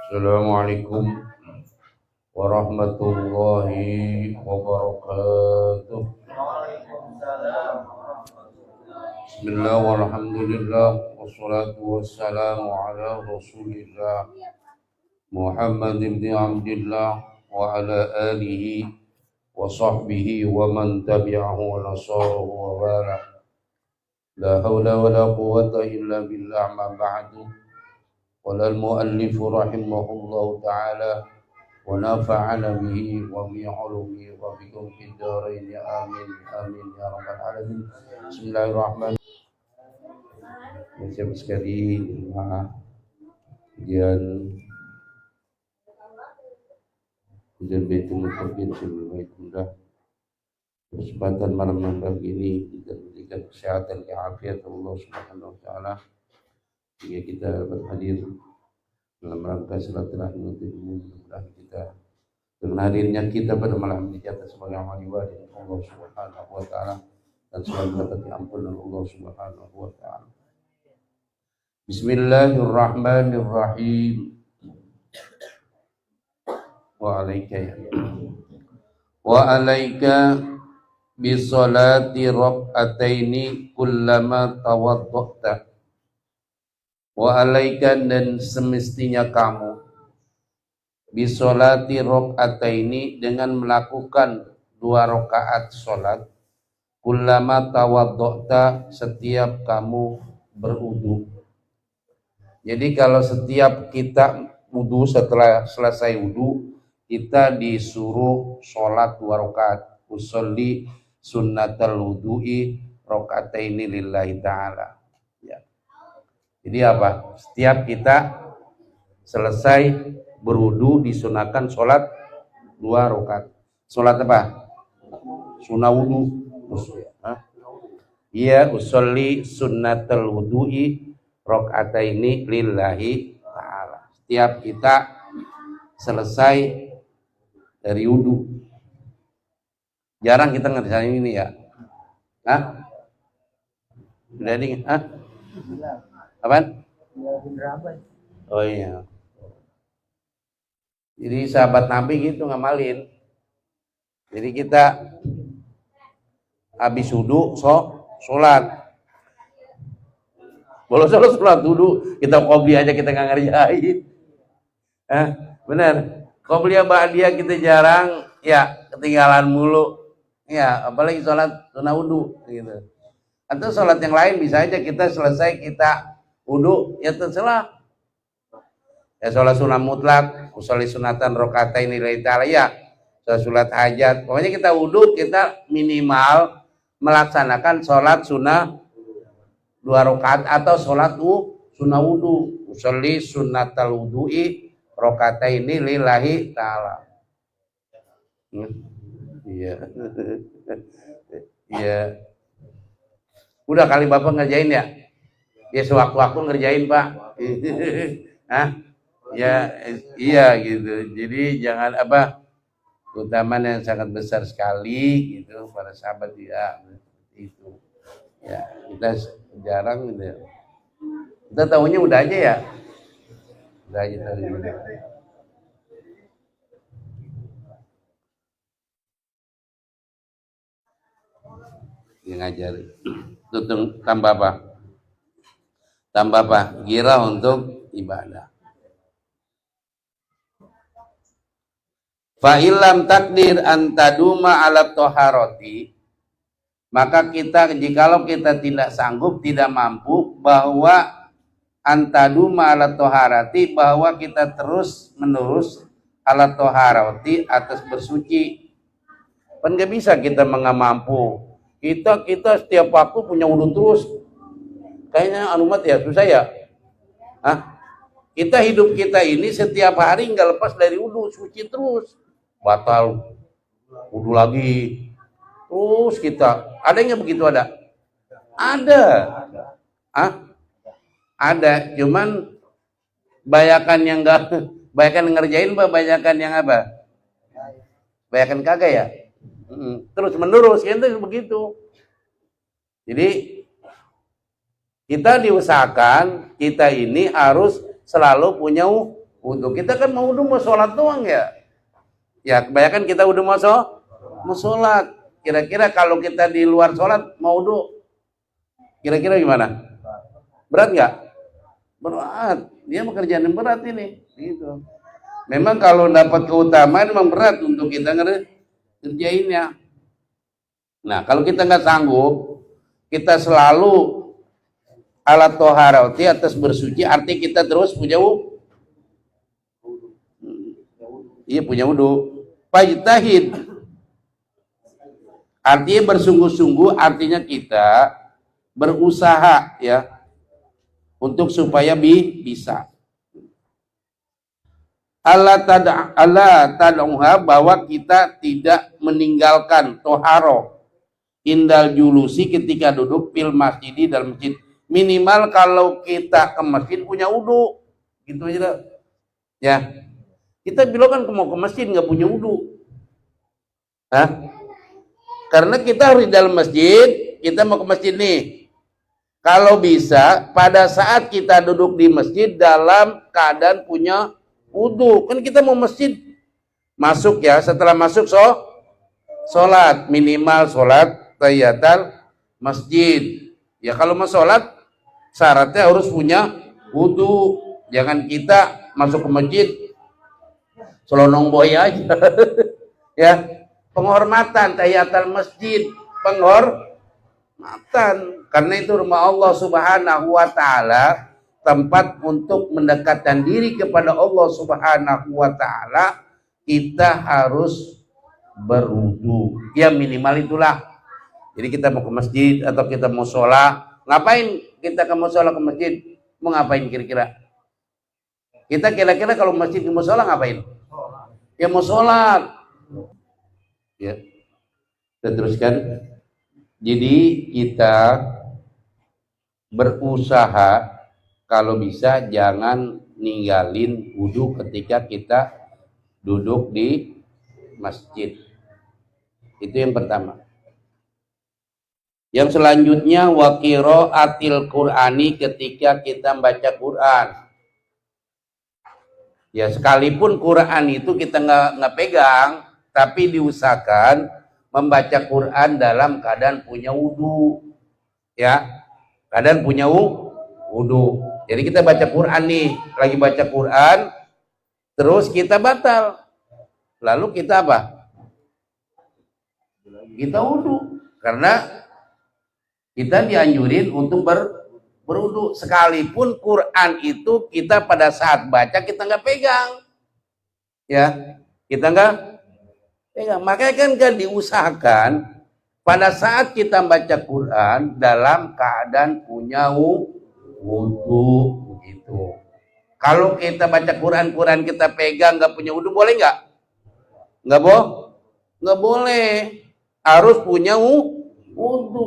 Assalamualaikum warahmatullahi wabarakatuh. Bismillah walhamdulillah wassalatu wassalamu ala rasulillah Muhammad ibn Abdillah wa ala alihi wa sahbihi wa man tabi'ahu wa nasarahu wa wala. La hawla wa la quwwata illa billah ma ba'du. Qala al-muallif rahimahullahu ta'ala wa nafa'ana bihi wa bi 'ulumihi wa bikum fid dharain amin amin ya rabbal alamin. Bismillahirrahmanirrahim. Siapa sekali kemudian Baitul Muqaddin sebelum kesempatan malam yang pagi ini kita berikan kesehatan keafiatan Allah Subhanahu wa taala sehingga kita dapat hadir dalam rangka silaturahmi untuk mudah kita dengan hadirnya kita pada malam ini kita sebagai amal ibadah Allah Subhanahu wa taala dan selalu dapat diampuni Allah Subhanahu wa taala. Bismillahirrahmanirrahim. Wa alaika bisolati rak'ataini kullama tawadda'ta. Wa alaika, dan semestinya kamu bisolati rak'ataini, dengan melakukan 2 rakaat salat, kullama tawadda'ta, setiap kamu berwudu. Jadi kalau setiap kita wudu, setelah selesai wudu kita disuruh sholat 2 rakaat. Usolli sunnatal wudu'i raka'ataini lillahi ta'ala. Ya. Jadi apa? Setiap kita selesai berwudu disunahkan sholat 2 rakaat. Sholat apa? Sunnah wudu. Iya, usolli sunnatal wudu'i raka'ataini lillahi ta'ala. Setiap kita selesai dari wudu. Jarang kita ngerjain ini ya. Jadi apaan? Oh iya. Jadi sahabat Nabi gitu ngamalin. Jadi kita habis wudu sholat. Kalau sholat dulu kita qobliyah aja kita nggak ngerjain. Benar. Qobliyah ba'diyah kita jarang, ya ketinggalan mulu. Ya, apalagi sholat sunah wudu gitu. Atau sholat yang lain bisa aja kita selesai kita wudu ya terserah. Ya sholat sunah mutlak, usolli sunatan raka'ataini lillahi ta'ala, ya sholat hajat. Pokoknya kita wudu kita minimal melaksanakan sholat sunnah 2 rakaat atau sholat sunnah wudu. Usolli sunnatal wudu'i raka'ataini lillahi ta'ala. Iya. Iya. Udah kali Bapak ngerjain ya? Ya sewaktu-waktu ngerjain, Pak. Ya, iya gitu. Jadi jangan keutamaan yang sangat besar sekali gitu para sahabat ya itu. Ya, kita jarang gitu. Kita tahunya udah aja ya. Udah aja tahunya. Yang ngajari. Tutung tambah apa? Tambah apa? Gira untuk ibadah. Fa illam takdir antaduma ala toharoti, maka kita jikalau kita tidak sanggup, tidak mampu bahwa antaduma ala toharati, bahwa kita terus menerus ala toharati, atas bersuci. Kan gak bisa kita mampu. Kita setiap waktu punya wudu terus. Kayaknya anumat ya, susah ya. Kita hidup kita ini setiap hari nggak lepas dari wudu, suci terus. Batal wudu lagi. Terus kita, ada yang begitu ada? Ada. Ada, cuman banyakan yang enggak, banyakan ngerjain apa, banyakan yang apa? Banyakan kagak ya? Terus menerus itu begitu. Jadi kita diusahakan kita ini harus selalu punya Wudhu. Kita kan mau wudhu mau sholat doang ya. Ya kebanyakan kita wudhu mau sholat. Kira-kira kalau kita di luar sholat mau wudhu, kira-kira gimana? Berat nggak? Berat. Dia pekerjaan yang berat ini. Gitu. Memang kalau dapat keutamaan memang berat untuk kita ngerjainnya. Nah kalau kita nggak sanggup, kita selalu alat toharati atas bersuci, arti kita terus punya iya punya wudu. Fajtahid artinya bersungguh-sungguh, artinya kita berusaha ya untuk supaya bisa. Allah tad'uha, bahwa kita tidak meninggalkan toharo indal julusi ketika duduk fil masjid, dalam masjid. Minimal kalau kita ke masjid punya wudu, gitu aja. Ya, kita bilang kan mau ke masjid nggak punya wudu, karena kita harus di dalam masjid. Kita mau ke masjid nih, kalau bisa pada saat kita duduk di masjid dalam keadaan punya wudu. Kan kita mau masjid, masuk ya, setelah masuk sholat, minimal sholat tahiyatul masjid. Ya kalau mau sholat syaratnya harus punya wudu. Jangan kita masuk ke masjid selonong boy aja. Ya, penghormatan tahiyatul masjid, penghormatan, karena itu rumah Allah Subhanahu wa taala, tempat untuk mendekatkan diri kepada Allah Subhanahu wa taala. Kita harus berwudu. Ya minimal itulah. Jadi kita mau ke masjid atau kita mau sholat, ngapain kita mau sholat ke masjid? Mau ngapain kira-kira? Kita kira-kira kalau masjid mau sholat ngapain? Ya mau sholat. Ya, kita teruskan. Jadi kita berusaha kalau bisa jangan ninggalin wudu ketika kita duduk di masjid. Itu yang pertama. Yang selanjutnya wa qiraatil Qur'ani, ketika kita baca Quran. Ya sekalipun Quran itu kita nggak pegang, tapi diusahakan membaca Quran dalam keadaan punya wudu. Ya, keadaan punya wudu. Jadi kita baca Quran nih, lagi baca Quran, terus kita batal. Lalu kita apa? Kita wudu. Karena kita dianjurin untuk berwudu. Sekalipun Quran itu kita pada saat baca kita nggak pegang. Ya, kita nggak pegang. Makanya kan diusahakan pada saat kita baca Quran dalam keadaan punya wudu begitu. Kalau kita baca Quran kita pegang nggak punya wudu, boleh nggak? Nggak boleh. Harus punya wudu.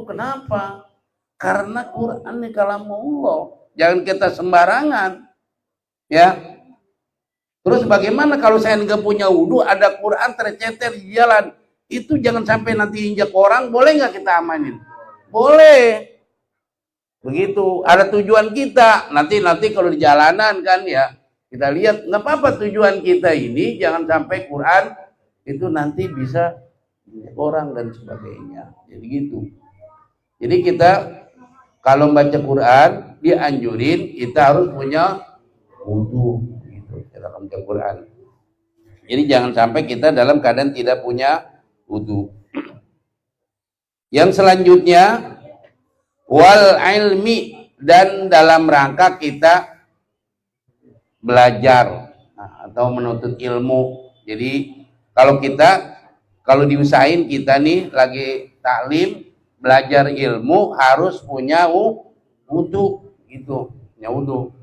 Kenapa? Karena Quran ini kalamullah. Jangan kita sembarangan. Ya. Terus bagaimana kalau saya nggak punya wudu, ada Quran tercecer di jalan? Itu jangan sampai nanti injak orang, boleh nggak kita amanin? Boleh. Begitu. Ada tujuan kita. Nanti kalau di jalanan kan ya, kita lihat nggak apa-apa tujuan kita ini, jangan sampai Quran itu nanti bisa injak orang dan sebagainya. Jadi gitu. Jadi kita kalau baca Quran dianjurin kita harus punya wudu gitu dalam baca Quran. Jadi jangan sampai kita dalam keadaan tidak punya wudu. Yang selanjutnya wal ilmi, dan dalam rangka kita belajar atau menuntut ilmu. Jadi kalau diusahain kita nih lagi taklim belajar ilmu harus punya wudu gitu, punya wudu.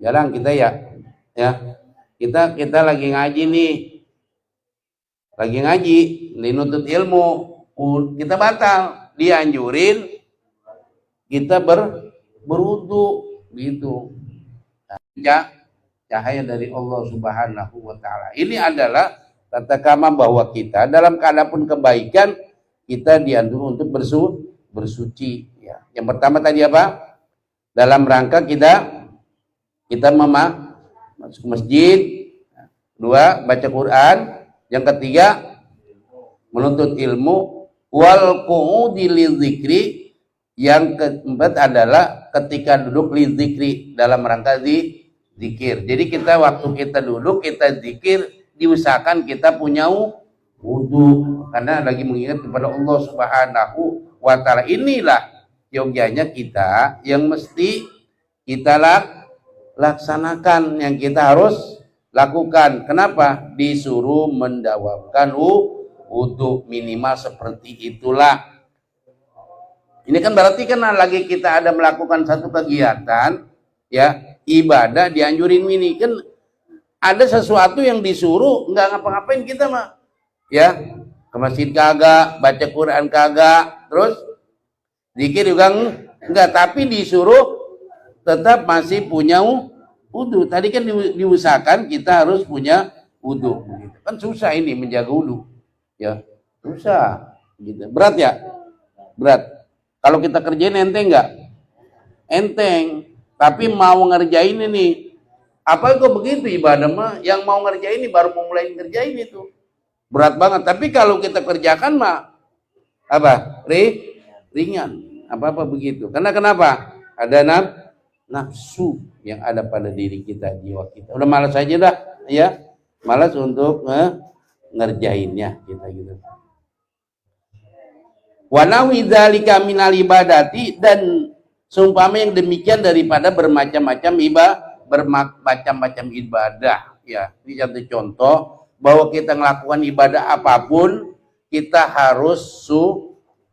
Jarang kita ya. Kita lagi ngaji nih. Lagi ngaji, menuntut ilmu, kita batal, dianjurin kita berwudu gitu. Cahaya dari Allah Subhanahu wa taala. Ini adalah tata krama bahwa kita dalam keadaan pun kebaikan kita dianjur untuk bersuci ya. Yang pertama tadi apa? Dalam rangka kita masuk masjid. Dua, baca Quran. Yang ketiga, menuntut ilmu. Wal qu'udi lidzikri. Yang keempat adalah ketika duduk lidzikri, dalam rangka zikir. Jadi kita waktu kita duduk, kita zikir, diusahakan kita punya wudu, karena lagi mengingat kepada Allah Subhanahu wa Ta'ala. Inilah yogyanya kita yang mesti kita laksanakan, yang kita harus lakukan. Kenapa? Disuruh mendawamkan wudu, minimal seperti itulah. Ini kan berarti kan lagi kita ada melakukan satu kegiatan, ya, ibadah, dianjurin ini kan ada sesuatu yang disuruh, nggak ngapa-ngapain kita mah, ya, ke masjid kagak, baca Quran kagak, terus zikir juga enggak, tapi disuruh tetap masih punya wudu. Tadi kan diusahakan kita harus punya wudu, gitu. Kan susah ini menjaga wudu, ya, susah, gitu. Berat ya, berat. Kalau kita kerjain enteng nggak? Enteng. Tapi mau ngerjain ini, apa kok begitu ibadah mah? Yang mau ngerjain ini baru mau mulai ngerjain itu berat banget. Tapi kalau kita kerjakan mah apa? Ringan. Apa begitu? Karena kenapa? Ada nafsu yang ada pada diri kita, jiwa kita. Udah malas aja dah, ya. Malas untuk ngerjainnya kita gitu. Wa nawi dzalika minal ibadati, dan seumpama yang demikian daripada bermacam-macam ibadah, ya. Ini satu contoh bahwa kita melakukan ibadah apapun kita harus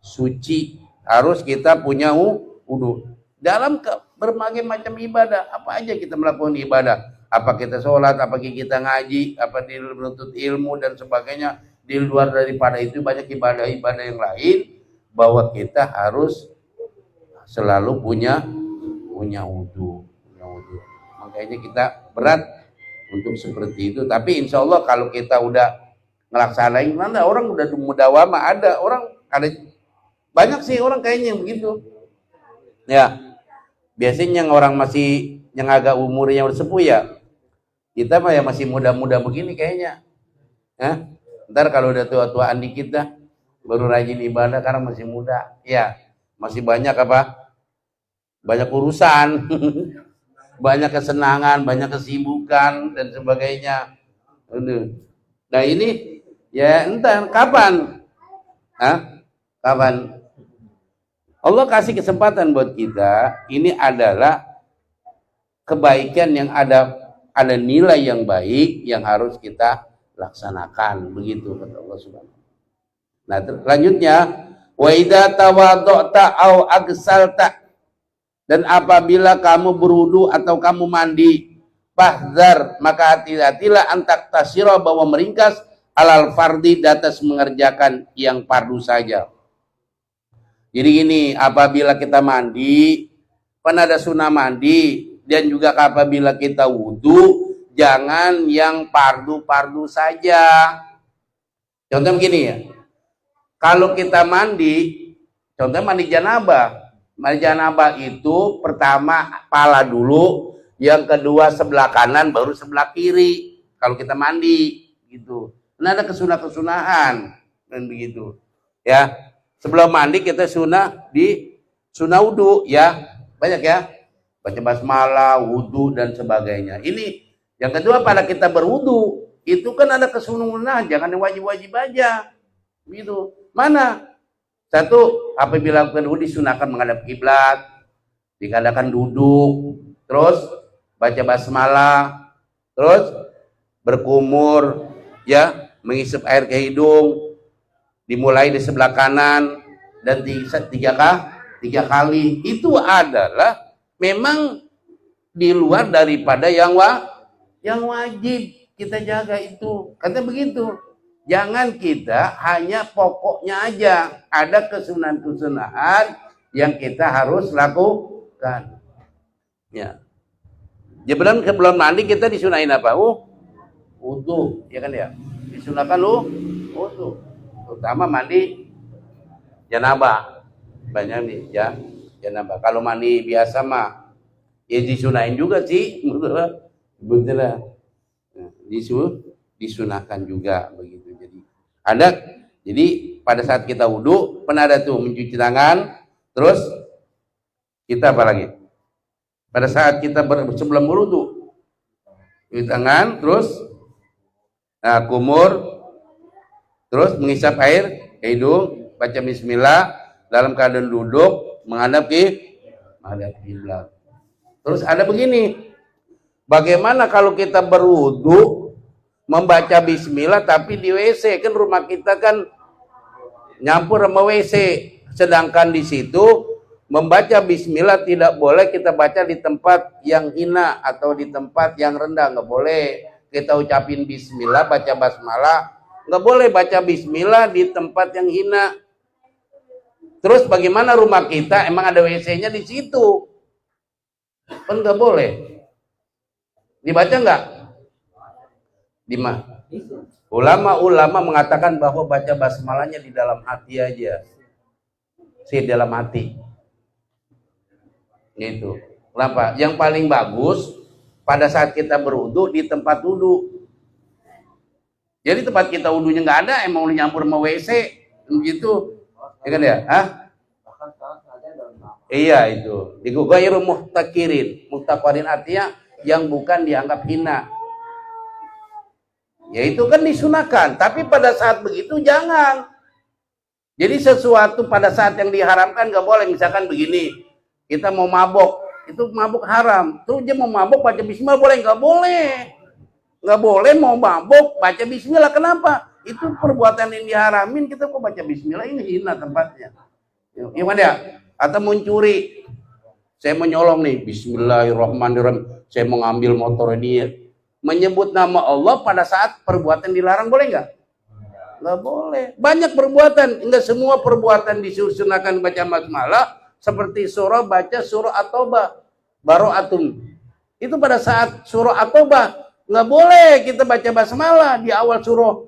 suci, harus kita punya wudu. Dalam berbagai macam ibadah, apa aja kita melakukan ibadah, apa kita sholat, apa kita ngaji, apa di menuntut ilmu dan sebagainya. Di luar daripada itu banyak ibadah-ibadah yang lain, bahwa kita harus selalu punya wudu. Makanya kita berat untuk seperti itu. Tapi insya Allah kalau kita udah ngelaksanain, mana orang udah mudawama, ada banyak sih orang kayaknya yang begitu. Ya, biasanya yang orang masih yang agak umurnya udah sepuh ya, kita mah ya masih muda-muda begini kayaknya. Ntar kalau udah tua-tuaan dikit dah, baru rajin ibadah karena masih muda, ya, masih banyak banyak urusan, banyak kesenangan, banyak kesibukan dan sebagainya. Nah ini ya entah kapan, kapan Allah kasih kesempatan buat kita. Ini adalah kebaikan yang ada nilai yang baik yang harus kita laksanakan, begitu kata Allah Subhanahu. Nah, selanjutnya, wa idza tawaddo'ta au agsalta, dan apabila kamu berwudu atau kamu mandi, fahdhar, maka hati-hatilah antak tasira, bahwa meringkas alal fardi, di atas mengerjakan yang fardu saja. Jadi gini, apabila kita mandi, kan ada sunnah mandi, dan juga apabila kita wudu, jangan yang fardu-fardu saja. Contoh begini ya, kalau kita mandi, contohnya mandi janabah. Mandi janabah itu pertama pala dulu, yang kedua sebelah kanan, baru sebelah kiri. Kalau kita mandi, gitu. Nah ada kesunahan dan begitu. Ya, sebelum mandi kita sunnah wudu, ya, banyak ya. Baca basmalah, wudu dan sebagainya. Ini yang kedua, pada kita berwudu itu kan ada kesunahan, jangan yang wajib-wajib aja. Gitu. Mana? Satu, apabila wudu disunahkan menghadap kiblat, dikatakan duduk, terus baca basmalah, terus berkumur, ya, menghisap air ke hidung, dimulai di sebelah kanan dan tiga kali. Itu adalah memang di luar daripada yang wajib kita jaga itu. Katanya begitu. Jangan kita hanya pokoknya aja, ada kesunahan-kesunahan yang kita harus lakukan. Ya. Sebelum mandi kita disunahin apa? Wudu, ya kan ya? Disunahkan wudu. Terutama mandi janabah. Banyak nih ya, janabah. Kalau mandi biasa mah ya disunahin juga sih. betul lah. Disunahkan juga begitu. Jadi pada saat kita wudhu pernah ada tuh mencuci tangan, terus kita apa lagi? Pada saat kita sebelum wudhu cuci tangan, terus kumur, terus mengisap air ke hidung, baca bismillah dalam keadaan duduk menghadap kiblat. Terus ada begini, bagaimana kalau kita berwudhu membaca bismillah tapi di WC, kan rumah kita kan nyampur sama WC, sedangkan di situ membaca bismillah tidak boleh kita baca di tempat yang hina atau di tempat yang rendah, nggak boleh kita ucapin bismillah, baca basmalah, nggak boleh baca bismillah di tempat yang hina. Terus bagaimana rumah kita emang ada WC-nya di situ, kan nggak boleh dibaca nggak? Ulama mengatakan bahwa baca basmalahnya di dalam hati aja, di dalam hati. Gitu. Kenapa? Yang paling bagus pada saat kita berwudu di tempat wudu. Jadi tempat kita wudunya nggak ada, emang lu nyampur sama WC, gitu, ya kan ya? Iya itu. Digugairu muhtakirin artinya yang bukan dianggap hina. Ya itu kan disunahkan, tapi pada saat begitu jangan. Jadi sesuatu pada saat yang diharamkan nggak boleh. Misalkan begini, kita mau mabok, itu mabuk haram. Terus dia mau mabok baca bismillah boleh? Nggak boleh. Nggak boleh mau mabok baca bismillah. Kenapa? Itu perbuatan yang diharamin, kita kok baca bismillah, ini hina tempatnya. Gimana ya? Atau mencuri. Saya mau nyolong nih, bismillahirrahmanirrahim. Saya mau ngambil motor ini. Menyebut nama Allah pada saat perbuatan dilarang boleh nggak? Nggak boleh. Banyak perbuatan, enggak semua perbuatan disunahkan baca basmalah. Seperti baca surah At-Taubah, Baro'atum. Itu pada saat surah At-Taubah nggak boleh kita baca basmalah di awal surah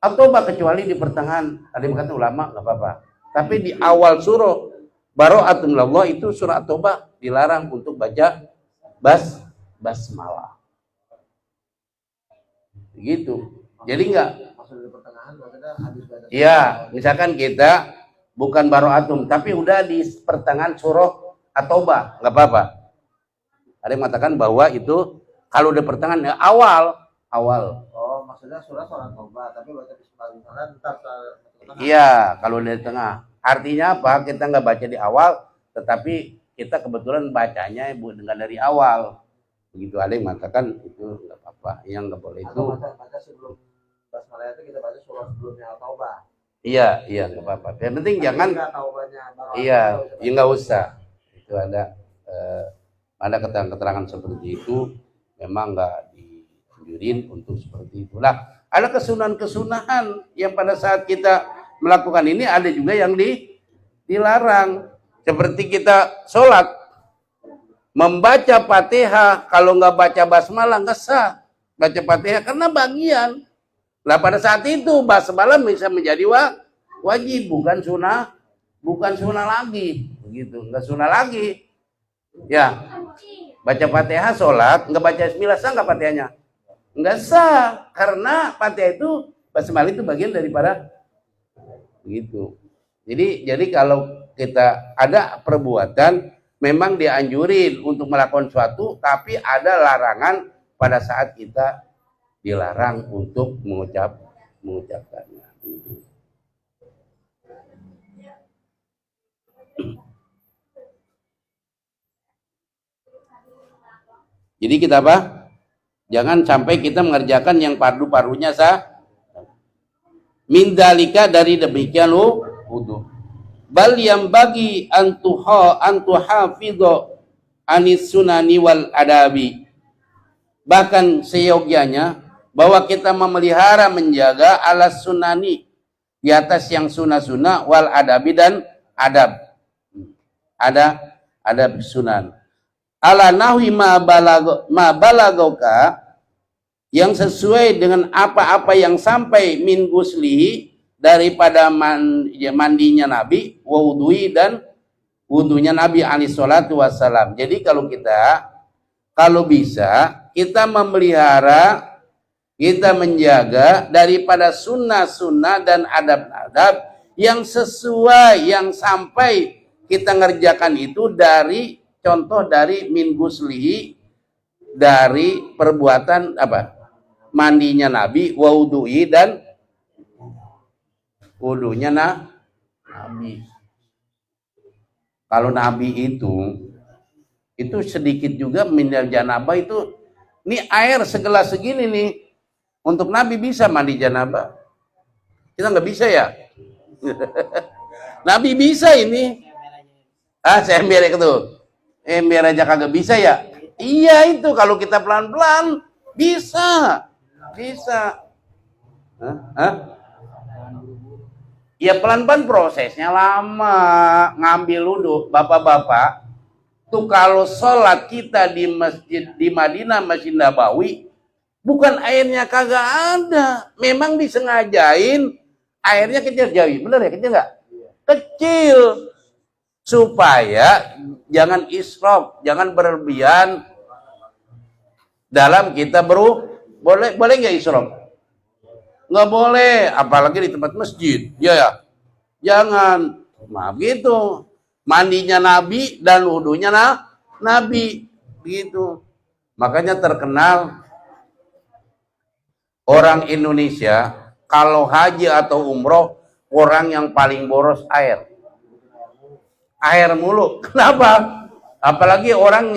At-Taubah, kecuali di pertengahan. Ada yang kata ulama nggak apa-apa. Tapi di awal surah Baro'atum lallah itu surah At-Taubah dilarang untuk baca basmalah. Gitu. Jadi enggak. Iya, misalkan kita bukan Baro'atum tapi udah di pertengahan surah At-Taubah, enggak apa-apa. Ada yang mengatakan bahwa itu kalau udah pertengahan ya awal. Oh, maksudnya surah At-Taubah tapi baca bismillah entar. Iya, kalau dari tengah. Artinya apa? Kita nggak baca di awal, tetapi kita kebetulan bacanya dengan dari awal. Begitu. Ada yang mengatakan itu nggak apa-apa, yang nggak boleh itu. Baca sebelum basmalah itu kita baca surah sebelumnya At-Taubah. Iya, nggak apa-apa. Yang penting jangan. Iya, ya nggak usah. Itu ada keterangan seperti itu, memang nggak dianjurin untuk seperti itulah. Ada kesunahan yang pada saat kita melakukan ini, ada juga yang dilarang. Seperti kita sholat, membaca Fatihah, kalau nggak baca basmalah nggak sah. Baca Fatihah karena bagian. Nah pada saat itu basmalah bisa menjadi wajib, bukan sunnah lagi. Begitu, nggak sunnah lagi. Ya, baca Fatihah sholat, nggak baca bismillah, sah nggak Fatihahnya? Nggak sah, karena Fatihah itu basmalah itu bagian daripada begitu. Jadi kalau kita ada perbuatan memang dianjurin untuk melakukan suatu, tapi ada larangan pada saat kita dilarang untuk mengucapkannya. Begitu. Jadi kita apa? Jangan sampai kita mengerjakan yang fardu-fardunya sah. Min dalika, dari demikian wudu. Bal yang bagi antuhafidho anis sunani wal adabi. Bahkan seyogianya bahwa kita memelihara, menjaga alas sunani, di atas yang sunnah-sunnah, wal adabi, dan adab. Ada sunan. Ala nahwi ma balagauka, yang sesuai dengan apa-apa yang sampai min guslihi, daripada mandinya Nabi, wa wudui, dan wudunya Nabi alaihi salatu wassalam. Jadi kalau bisa kita memelihara, kita menjaga daripada sunnah-sunnah dan adab-adab yang sesuai, yang sampai kita ngerjakan itu dari contoh dari min guslihi, dari perbuatan apa? Mandinya Nabi, wudhu'i dan wudunya Nabi. Kalau Nabi itu sedikit juga minal janabah itu, ini air segelas segini nih, untuk Nabi bisa mandi janabah. Kita nggak bisa ya? Nabi bisa ini. Saya ember itu. Ember aja kagak bisa ya? Iya itu kalau kita pelan-pelan bisa. Bisa. Ya pelan-pelan prosesnya lama. Ngambil wudhu, bapak-bapak. Tuh kalau sholat kita di masjid di Madinah, Masjid Nabawi, bukan airnya kagak ada. Memang disengajain airnya kecil. Jauh. Bener ya? Kecil nggak? Kecil. Supaya jangan israf, jangan berlebihan dalam kita boleh nggak israf? Nggak boleh, apalagi di tempat masjid. Ya. Jangan. Nah, gitu. Mandinya Nabi dan wudunya Nabi. Begitu. Makanya terkenal orang Indonesia kalau haji atau umroh, orang yang paling boros air mulu. Kenapa? Apalagi orang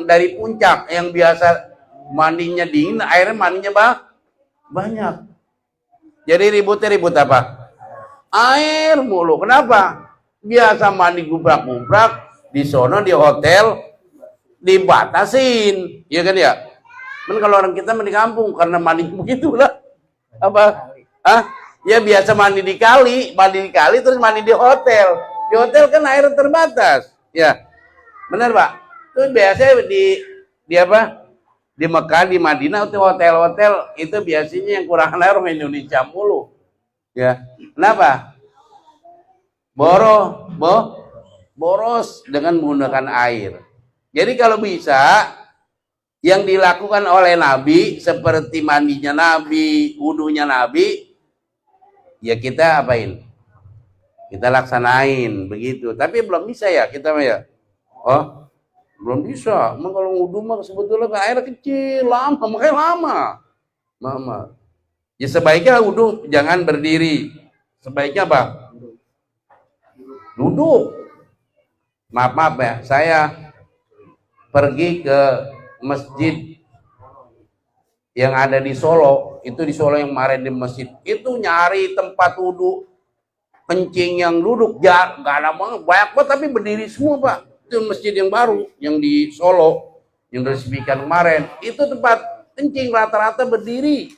dari puncak yang biasa mandinya dingin, airnya mandinya banyak. Jadi ribut apa? Air mulu. Kenapa? Biasa mandi gubrak-gubrak di sono di hotel dibatasin, ya kan ya? Men kalau orang kita di kampung karena mandi begitulah. Apa? Ya biasa mandi di kali terus mandi di hotel. Di hotel kan air terbatas. Ya. Benar, Pak? Itu biasanya di apa? Di Mekah, di Madinah, itu hotel-hotel itu biasanya yang kurang air orang Indonesia mulu. Ya. Kenapa? Boros dengan menggunakan air. Jadi kalau bisa yang dilakukan oleh Nabi seperti mandinya Nabi, wudunya Nabi, ya kita apain? Kita laksanain begitu. Tapi belum bisa ya kita ya. Oh, belum bisa. Emang kalau wudu mah sebetulnya air kecil, makanya lama. Ya sebaiknya wudu jangan berdiri. Sebaiknya apa? Duduk. Maaf ya, saya pergi ke masjid yang ada di Solo, itu di Solo yang kemarin di masjid, itu nyari tempat wudhu, kencing yang duduk, nggak ada banyak banget, tapi berdiri semua Pak. Itu masjid yang baru, yang di Solo, yang diresmikan kemarin, itu tempat kencing rata-rata berdiri,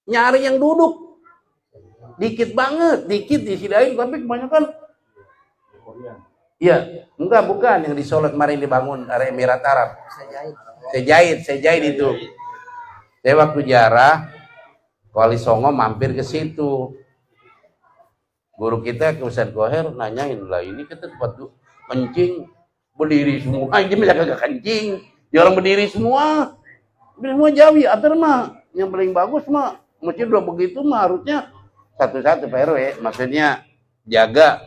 nyari yang duduk. Dikit disediain, tapi kebanyakan iya, bukan yang di Solo kemarin dibangun area Emirat Arab. Saya jahit itu. Saya waktu ziarah Wali Songo mampir ke situ. Guru kita ke Ustadz Goher nanyain lah, ini kita tempat kencing berdiri semua. Ini mereka kagak kencing, dia orang berdiri semua. Jauh ya, yang paling bagus mah masjid udah begitu mah harusnya satu-satu Pak RW, maksudnya jaga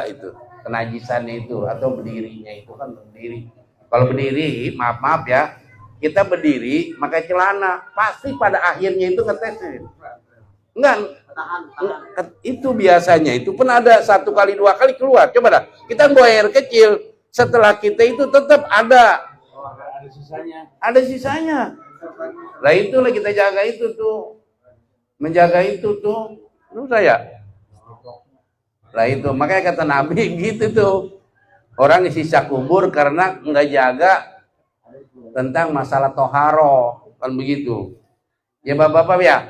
itu kenajisannya itu atau berdirinya itu kan berdiri. Kalau berdiri, maaf ya, kita berdiri pakai celana, pasti pada akhirnya itu ngetesin. Enggak, itu biasanya itu pun ada 1 kali 2 kali keluar. Coba dah, kita buang air kecil, setelah kita itu tetap ada sisanya. Lah itulah kita jaga itu tuh. Menjaga itu tuh, lu saya. Lah itu makanya kata Nabi gitu tuh, orang sisa kubur karena nggak jaga tentang masalah toharo, kan begitu. Ya bapak-bapak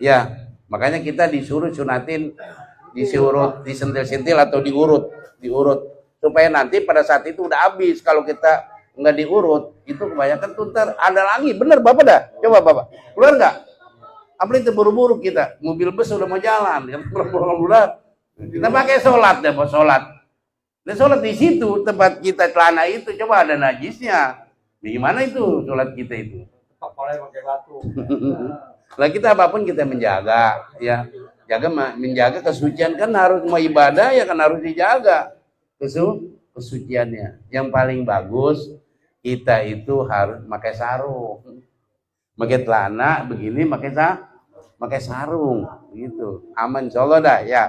ya, makanya kita disuruh sunatin, disentil-sentil atau diurut supaya nanti pada saat itu udah habis. Kalau kita nggak diurut, itu kebanyakan tuh ntar ada lagi. Bener bapak dah, coba bapak keluar nggak? Apalagi terburu-buru kita, mobil bus udah mau jalan, kita pakai sholat deh, mau sholat. Dan sholat di situ tempat kita celana itu, coba ada najisnya, Bagaimana itu sholat kita itu? Kepala pakai batu. Lah kita apapun kita menjaga, ya. Menjaga kesucian kan harus mau ibadah ya kan harus dijaga kesuciannya. Yang paling bagus kita itu harus pakai sarung, pakai celana begini, pakai sarung, gitu. Aman, insyaallah dah ya.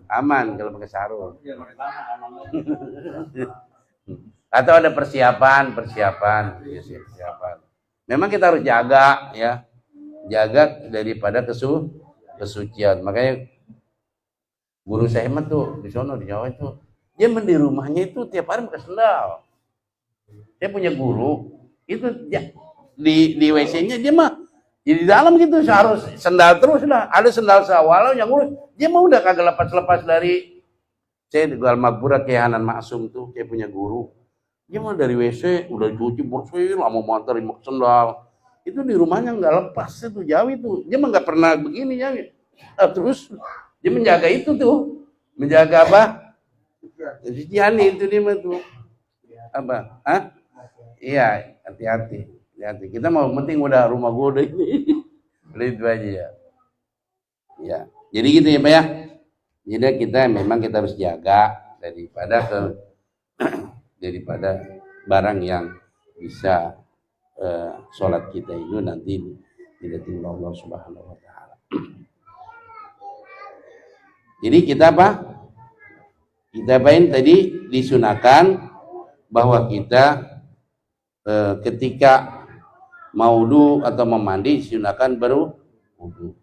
Aman kalau pakai sarung. Atau ada persiapan. Memang kita harus jaga ya, jaga daripada kesucian. Makanya guru saya mah tuh di sono di Jawa itu, dia di rumahnya itu tiap hari pakai sendal. Saya punya guru itu di WC-nya dia mah di dalam gitu harus sendal terus lah. Ada sendal walau yang urus dia mah udah kagak lepas dari. Saya di Gual Magpura kayak Hanan Maksum tuh, saya punya guru. Dia mah dari WC udah cuci bersih lama mantar pakai sendal. Itu di rumahnya nggak lepas itu jauh itu. Dia mah nggak pernah begini ya. Terus dia menjaga itu tuh, menjaga apa? Kesucian itu dia mah tuh. Apa? Hah? Iya, hati-hati. Kita mau penting udah rumah gue udah ini. Udah itu aja ya. Ya. Jadi gitu ya Pak ya. Jadi kita memang kita harus jaga daripada barang yang bisa sholat kita itu nanti tidak tinggal Allah Subhanahu wa taala. Jadi kita apa? Kita apain tadi disunahkan bahwa kita ketika mau wudu atau memandi disunahkan berwudu.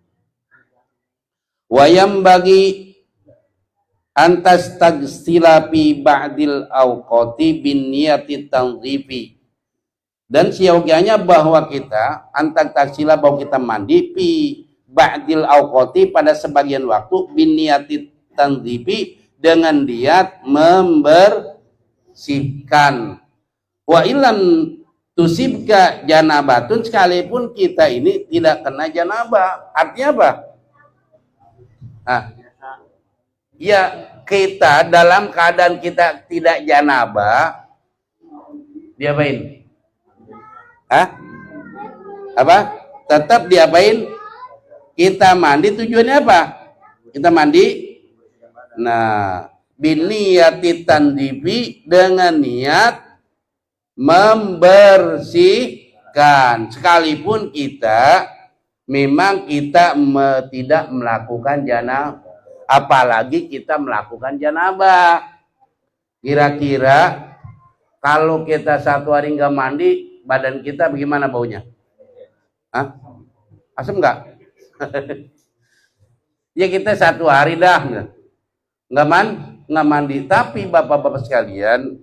Wayam bagi antas tagsila fi ba'dil awqati bin niyati tanzifi. Dan siogianya bahwa kita antak taksila bahwa kita mandi fi ba'dil awqati pada sebagian waktu bin niyati tanzifi dengan niat membersihkan. Wa ilam tusibka janabatun, sekalipun kita ini tidak kena janabah. Artinya apa? Nah, ya kita dalam keadaan kita tidak janabah diapain? Hah? Apa? Tetap diapain? Kita mandi, tujuannya apa? Kita mandi. Nah, biniyati tandibi dengan niat membersihkan. Sekalipun kita memang kita tidak melakukan janabah, apalagi kita melakukan janabah. Kira-kira kalau kita satu hari nggak mandi, badan kita bagaimana baunya? Hah? Asam nggak? Ya kita satu hari dah nggak mandi. Tapi bapak-bapak sekalian,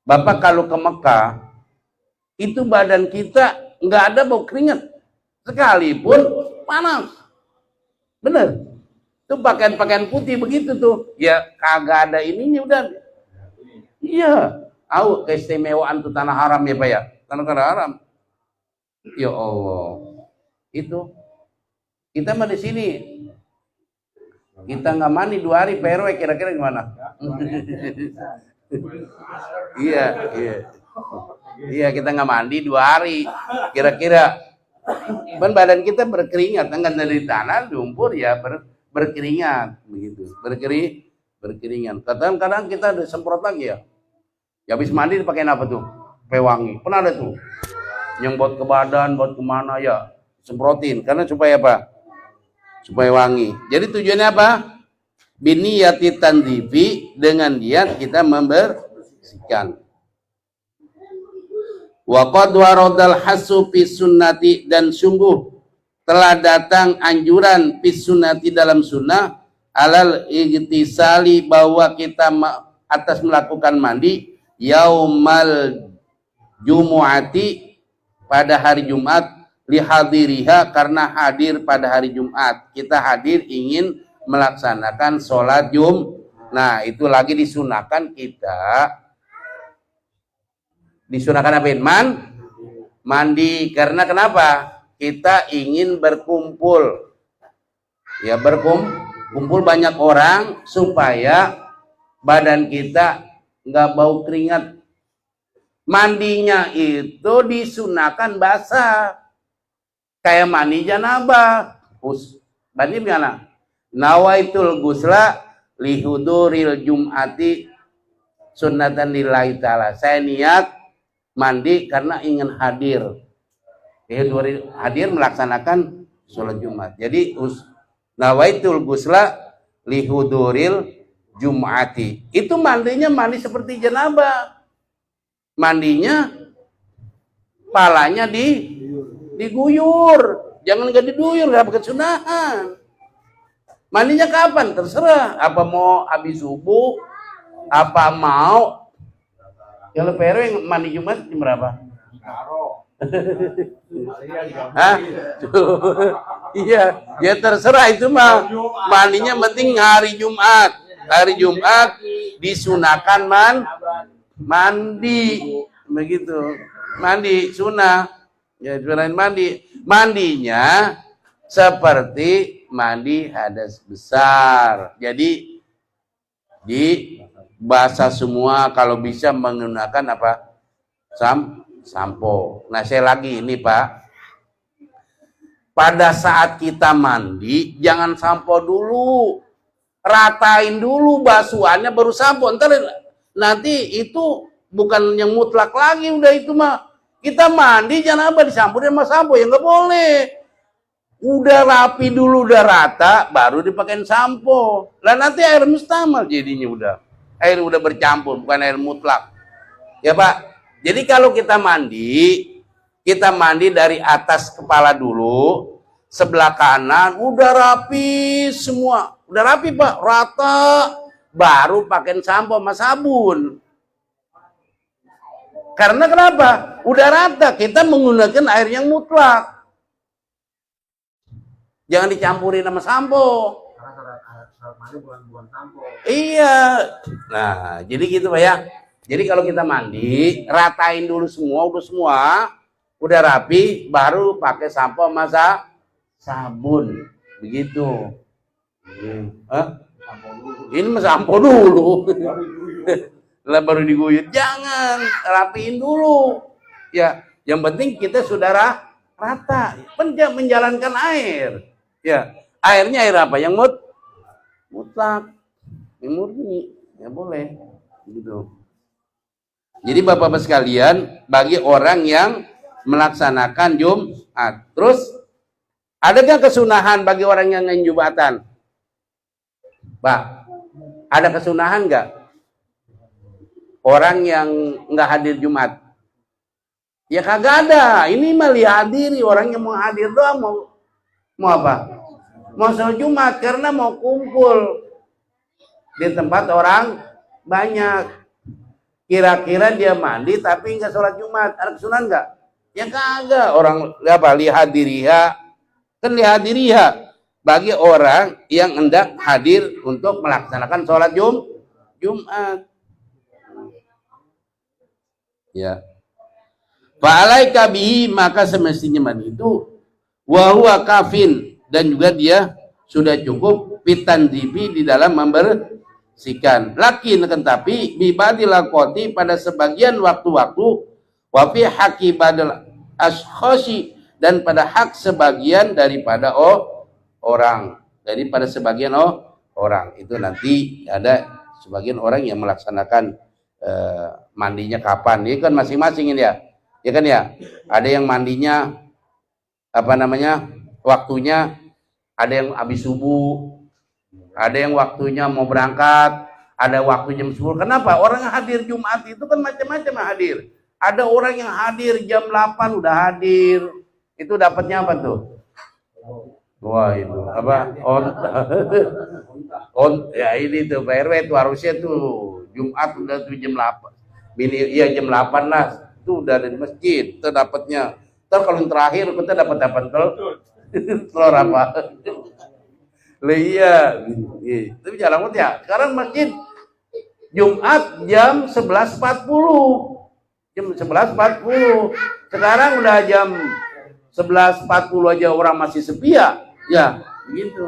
bapak kalau ke Mekah itu badan kita nggak ada bau keringat, sekalipun panas. Bener? Itu pakaian putih begitu tuh, ya kagak ada ininya udah. Iya, tahu keistimewaan tuh tanah haram ya Pak ya. Tanah haram. Ya Allah. Itu kita mah di sini. Kita nggak mandi 2 hari PRW kira-kira gimana? Iya. Iya, kita nggak mandi 2 hari. Kira-kira kan badan kita berkeringat, kan dari tanah lumpur ya berkeringat begitu. Berkeringat. Kadang-kadang kita ada semprot lagi ya. Ya habis mandi dipakai apa tuh? Pewangi. Pernah ada tuh. Yang buat ke badan, buat kemana ya, semprotin. Karena supaya apa? Supaya wangi. Jadi tujuannya apa? Biniyati tandifi, dengan niat kita membersihkan. Wa qad waradal hasu fi sunnati, dan sungguh telah datang anjuran fi sunnati dalam sunnah alal igtisali, bahwa kita atas melakukan mandi yaumal jumu'ati, pada hari Jumat, lihadiriha, karena hadir pada hari Jumat. Kita hadir ingin melaksanakan sholat Nah, itu lagi disunahkan kita. Disunahkan apa? Mandi. Karena kenapa? Kita ingin berkumpul. Ya, berkumpul banyak orang supaya badan kita nggak bau keringat. Mandinya itu disunahkan basah. Kayak mandi janabah. Berarti gimana? Nawaitul gusla lihuduril jum'ati sunnatan lillahi ta'ala. Saya niat mandi karena ingin hadir. Hadir melaksanakan sholat Jumat. Jadi nawaitul gusla lihuduril jum'ati. Itu mandinya mandi seperti janabah. Mandinya palanya diguyur. Jangan gak diduyur, gak pakai sunahan. Mandinya kapan? Terserah. Apa mau habis subuh, apa mau. Kalau Pero yang mandi Jumat jam berapa? Hah? Iya, ya terserah itu mah. Mandinya penting hari Jumat. Hari Jumat disunahkan mandi. Begitu. Mandi sunnah. Ya, mandi. Mandinya seperti mandi hadas besar. Jadi basah semua, kalau bisa menggunakan apa? Sampo. Nah, saya lagi ini, Pak. Pada saat kita mandi, jangan sampo dulu. Ratain dulu basuhannya baru sampo. Ntar nanti itu bukan yang mutlak lagi, udah itu mah. Kita mandi jangan apa disampurin sama sampo, ya nggak boleh. Udah rapi dulu, udah rata, baru dipakein sampo. Lah nanti air mustamal jadinya udah. Air udah bercampur, bukan air mutlak. Ya Pak, jadi kalau kita mandi dari atas kepala dulu, sebelah kanan, udah rapi semua. Udah rapi Pak, rata. Baru pakein sampo sama sabun. Karena kenapa? Udah rata, kita menggunakan air yang mutlak. Jangan dicampurin sama sampo. Iya. Nah, jadi gitu Pak ya. Jadi kalau kita mandi, ratain dulu semua, udah rapi, baru pakai sampo sama sabun. Begitu. Ini mah sampo dulu. Lah baru diguyur. Jangan, rapiin dulu. Ya, yang penting kita sudah rata. Menjalankan air. Ya, airnya air apa? Yang mutlak, yang murni, ya boleh. Gitu. Jadi Bapak-Bapak sekalian, bagi orang yang melaksanakan Jumat, terus adakah kesunahan bagi orang yang ingin Jumatan? Pak, ada kesunahan nggak? Orang yang nggak hadir Jumat, ya kagak ada. Ini mah dihadiri, orang yang mau hadir doang, mau apa? Mau sholat Jumat karena mau kumpul di tempat orang banyak. Kira-kira dia mandi tapi nggak sholat Jumat, ada kesunahan nggak? Ya kagak. Orang apa? Lihadiriha, kan lihadiriha bagi orang yang hendak hadir untuk melaksanakan sholat Jumat. Ya. Fa'alaika bihi, maka semestinya mandi itu wa huwa kafin, dan juga dia sudah cukup fitanzibi di dalam membersihkan. Lakin tetapi bibadil aqoti, pada sebagian waktu-waktu, wa fi haqqi badal ashkhasi, dan pada hak sebagian daripada orang, daripada sebagian orang. Itu nanti ada sebagian orang yang melaksanakan mandinya kapan. Ini kan masing-masing ini ya. Ya kan ya? Ada yang mandinya waktunya, ada yang habis subuh, ada yang waktunya mau berangkat, ada waktu jam 10. Kenapa? Orang yang hadir Jumat itu kan macam-macam hadir. Ada orang yang hadir jam 8 udah hadir. Itu dapatnya apa tuh? Wah, itu apa? Ya ini tuh Pak RW tuh harusnya tuh Jumat udah tuh jam 8. Iya jam 8 lah. Itu udah ada di masjid. Itu dapatnya. Ntar kalau yang terakhir kita dapat telur apa? Iya. Tapi jalan ya. Sekarang masjid Jumat jam 11.40. Jam 11.40. Sekarang udah jam 11.40 aja orang masih sepi ya. Ya, begitu.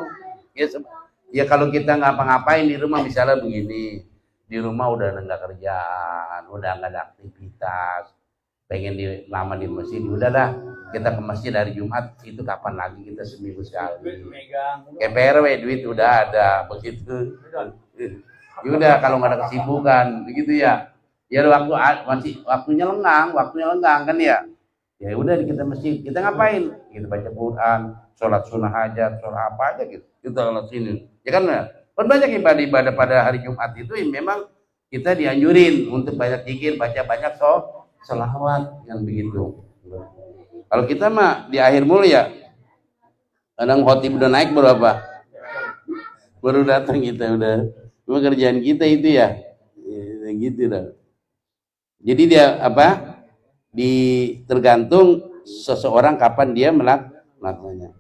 Ya kalau kita ngapa-ngapain di rumah misalnya begini. di rumah udah nggak kerjaan, udah nggak ada aktivitas, pengen lama di masjid, udah dah kita ke masjid hari Jumat, itu kapan lagi kita seminggu sekali. KPRW duit udah ada, begitu. Ya udah kalau nggak ada kesibukan, begitu ya. Ya masih waktunya lenggang kan ya. Ya udah kita masjid, kita ngapain? Kita baca Quran, sholat sunnah hajat, sholat apa aja gitu. Kita sholat sini, ya kan ya. Banyak ibadah pada hari Jumat itu memang kita dianjurin untuk banyak zikir, baca banyak sholawat yang begitu. Kalau kita mah di akhir mulu ya, kadang khotib udah naik berapa, baru datang kita udah, cuma kerjaan kita itu ya gitu dah. Jadi dia tergantung seseorang kapan dia melakukannya.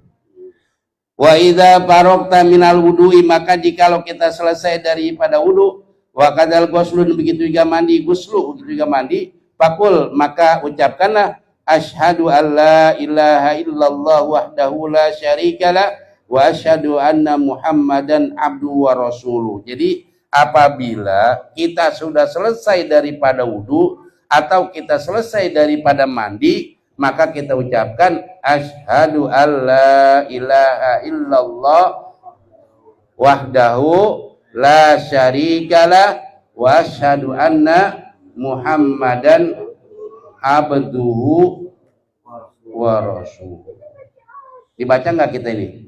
Wa idza faraqta minal wudu'i, maka jikalau kita selesai daripada wudu, wa kadal ghuslun, begitu juga mandi, guslu begitu juga mandi, fakul, maka ucapkanlah asyhadu alla ilaha illallah wahdahu la syarikalah wa asyhadu anna muhammadan abduhu wa rasuluh. Jadi apabila kita sudah selesai daripada wudu atau kita selesai daripada mandi, maka kita ucapkan asyhadu alla ilaha illallah wahdahu la syarikalah wa asyhadu anna muhammadan abduhu wa rasuluh. Dibaca nggak kita ini?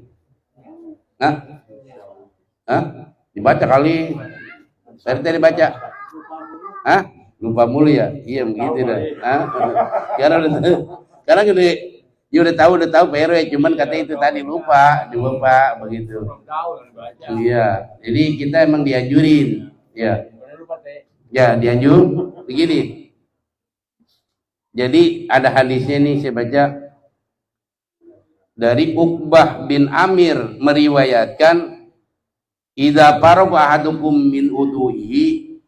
Dibaca kali. Saya tadi baca. Lupa mulu ya? Iya begitu dah. Karena udah tahu PRW, cuman kata itu tadi lupa begitu. Iya, jadi kita emang dianjurin, ya. Ya, dianjur begini. Jadi ada hadisnya nih, saya baca dari Uqbah bin Amir meriwayatkan, idza faraga ahadukum min wudu'ihi,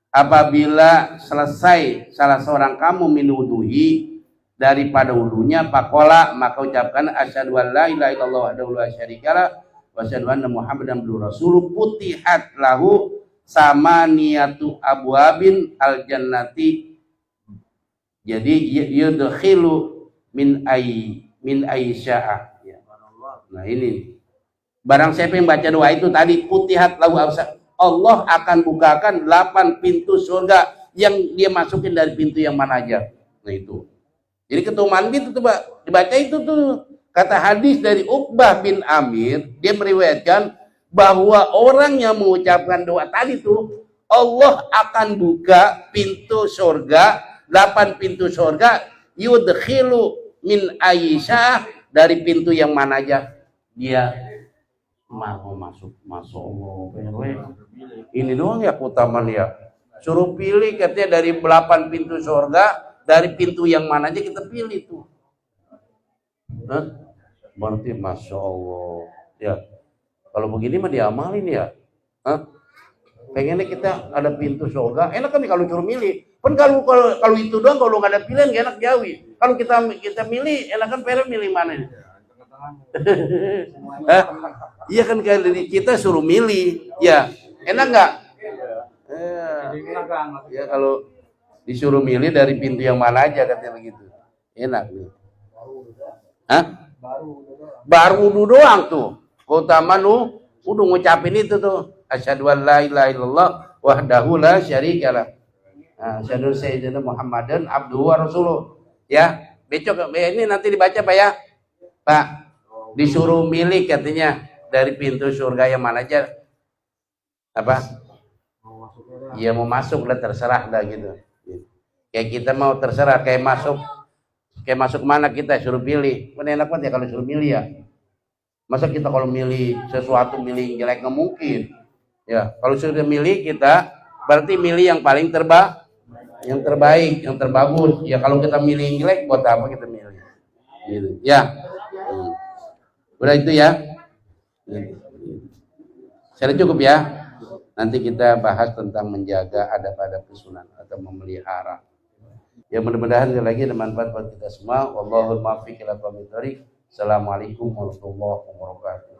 apabila selesai salah seorang kamu min wudu'i, daripada wudunya, faqala, maka ucapkan asyhadu an la ilaha illallah wahdahu la syarikalah wa asyhadu anna muhammadan abduhu rasuluh, putihat lahu samaniyatu abwabin al jannati. Jadi yudkhilu min aisya'ah. Nah ini, barang siapa yang baca doa itu tadi, putihat lahu, Allah akan bukakan 8 pintu surga yang dia masukin dari pintu yang mana aja. Nah itu. Jadi ketua mandi itu tuh dibaca itu tuh, kata hadis dari Uqbah bin Amir, dia meriwayatkan bahwa orang yang mengucapkan doa tadi tuh, Allah akan buka pintu surga, 8 pintu surga, yudkhilu min aisyah, dari pintu yang mana aja dia mau masuk. Masya Allah, ini doang ya keutamaan ya. Suruh pilih katanya dari 8 pintu surga, dari pintu yang mana aja kita pilih tuh. Berarti Masya Allah ya. Kalau begini mah diamalin ya. Pengennya kita ada pintu surga, enak kan kalau suruh milih. Kan kalau itu doang, kalau nggak ada pilihan gak enak jauh. Kalau kita milih, enak kan milih mana nih? Iya kan, kayak kita suruh milih, ya enak nggak? Ya kalau disuruh milih dari pintu yang mana aja katanya begitu, enak nih. Baru wudu doang tuh, keutamaan udah ngucapin itu tuh, asyhadu an la ilaha illallah wahdahu la syarikalah, asyhadu sayyidina Muhammadan abduhu wa rasuluh. Ya, besok ini nanti dibaca Pak ya. Pak, disuruh milih katanya dari pintu surga yang mana aja. Ya mau masuk lah, terserah dah gitu. Kayak kita mau terserah, kayak masuk mana kita suruh pilih. Kan enak banget ya kalau suruh milih ya. Masa kita kalau milih sesuatu milih jelek, nggak mungkin. Ya, kalau sudah milih kita berarti milih yang paling yang terbaik, yang terbagus. Ya kalau kita milih yang jelek, buat apa kita milih? Gitu. Ya. Udah itu ya. Saya cukup ya. Nanti kita bahas tentang menjaga adab-adab sunnah atau memelihara. Ya mudah-mudahan lagi ada manfaat buat kita semua. Wallahul muwaffiq ila aqwamit thoriq. Assalamualaikum warahmatullahi wabarakatuh.